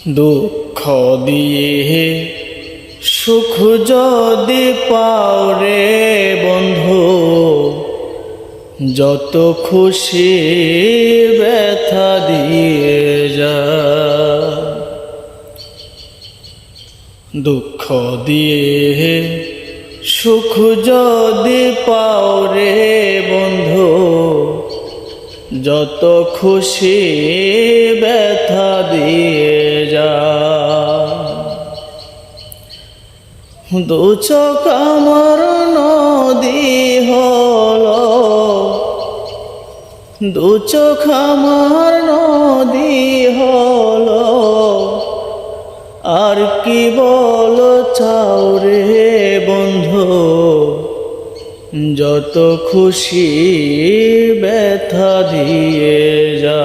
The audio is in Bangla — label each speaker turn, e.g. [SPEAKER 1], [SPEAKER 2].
[SPEAKER 1] দুঃখ দিয়ে সুখ যদি পাও রে বন্ধু, যত খুশি ব্যথা দিয়ে যা। দুঃখ দিয়ে সুখ যদি পাও রে বন্ধু, যত খুশি ব্যথা দিয়ে যা। দু চোখ আমার নদী হলো, দু চোখ আমার নদী হলো, আর কি বলো চাও রে বন্ধু, যত খুশি ব্যথা দিয়ে যা।